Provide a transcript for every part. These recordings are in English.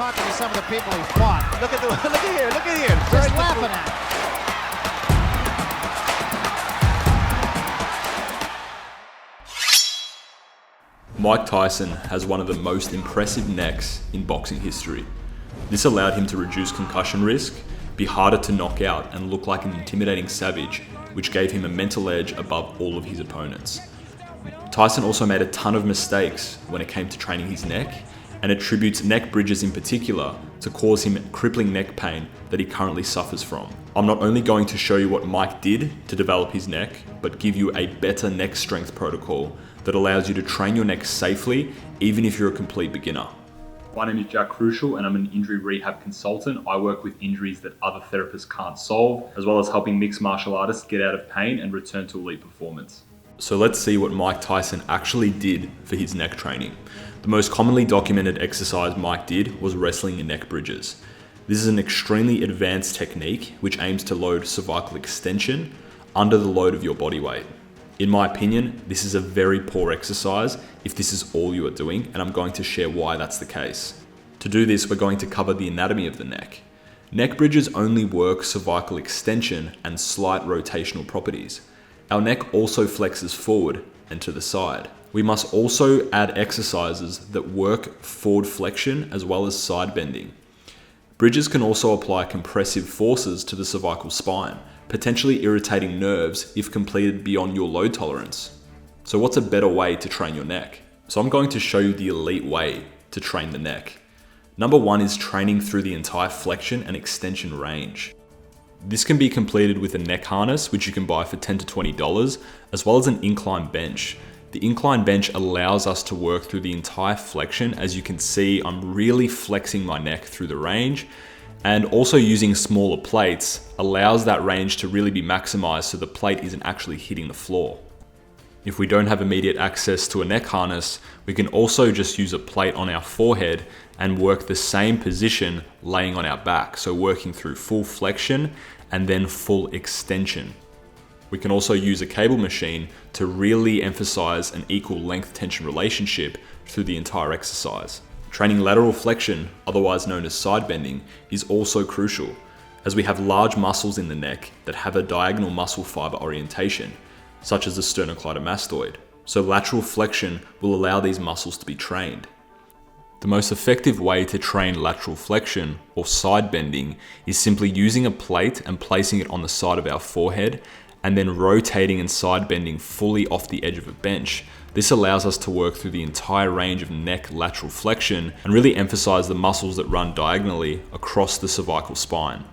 talking to some of the people he fought. Look at here. Just laughing at him. Mike Tyson has one of the most impressive necks in boxing history. This allowed him to reduce concussion risk, be harder to knock out, and look like an intimidating savage, which gave him a mental edge above all of his opponents. Tyson also made a ton of mistakes when it came to training his neck, and attributes neck bridges in particular to cause him crippling neck pain that he currently suffers from. I'm not only going to show you what Mike did to develop his neck, but give you a better neck strength protocol that allows you to train your neck safely, even if you're a complete beginner. My name is Jack Crucial and I'm an injury rehab consultant. I work with injuries that other therapists can't solve, as well as helping mixed martial artists get out of pain and return to elite performance. So let's see what Mike Tyson actually did for his neck training. The most commonly documented exercise Mike did was wrestling in neck bridges. This is an extremely advanced technique which aims to load cervical extension under the load of your body weight. In my opinion, this is a very poor exercise if this is all you are doing, and I'm going to share why that's the case. To do this, we're going to cover the anatomy of the neck. Neck bridges only work cervical extension and slight rotational properties. Our neck also flexes forward and to the side. We must also add exercises that work forward flexion as well as side bending. Bridges can also apply compressive forces to the cervical spine, potentially irritating nerves if completed beyond your load tolerance. So what's a better way to train your neck? So I'm going to show you the elite way to train the neck. Number one is training through the entire flexion and extension range. This can be completed with a neck harness, which you can buy for $10 to $20, as well as an incline bench. The incline bench allows us to work through the entire flexion. As you can see, I'm really flexing my neck through the range, and also using smaller plates allows that range to really be maximized so the plate isn't actually hitting the floor. If we don't have immediate access to a neck harness, we can also just use a plate on our forehead and work the same position laying on our back. So working through full flexion and then full extension. We can also use a cable machine to really emphasize an equal length tension relationship through the entire exercise. Training lateral flexion, otherwise known as side bending, is also crucial, as we have large muscles in the neck that have a diagonal muscle fiber orientation, such as the sternocleidomastoid. So lateral flexion will allow these muscles to be trained. The most effective way to train lateral flexion or side bending is simply using a plate and placing it on the side of our forehead, and then rotating and side bending fully off the edge of a bench. This allows us to work through the entire range of neck lateral flexion and really emphasize the muscles that run diagonally across the cervical spine.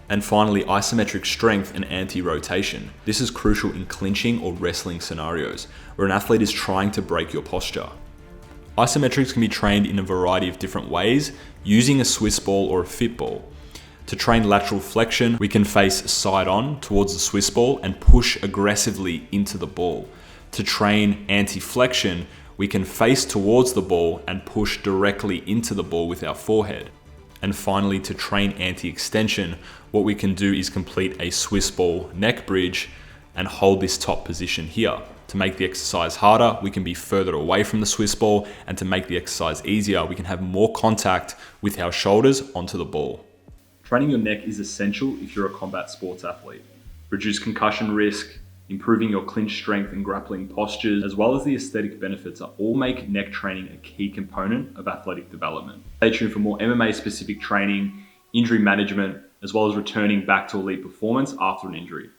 And finally, isometric strength and anti-rotation. This is crucial in clinching or wrestling scenarios, where an athlete is trying to break your posture. Isometrics can be trained in a variety of different ways, using a Swiss ball or a fit ball. To train lateral flexion, we can face side on towards the Swiss ball and push aggressively into the ball. To train anti-flexion, we can face towards the ball and push directly into the ball with our forehead. And finally, to train anti-extension, what we can do is complete a Swiss ball neck bridge and hold this top position here. To make the exercise harder, we can be further away from the Swiss ball, and to make the exercise easier, we can have more contact with our shoulders onto the ball. Training your neck is essential if you're a combat sports athlete. Reduce concussion risk, improving your clinch strength and grappling postures, as well as the aesthetic benefits are all make neck training a key component of athletic development. Stay tuned for more MMA specific training, injury management, as well as returning back to elite performance after an injury.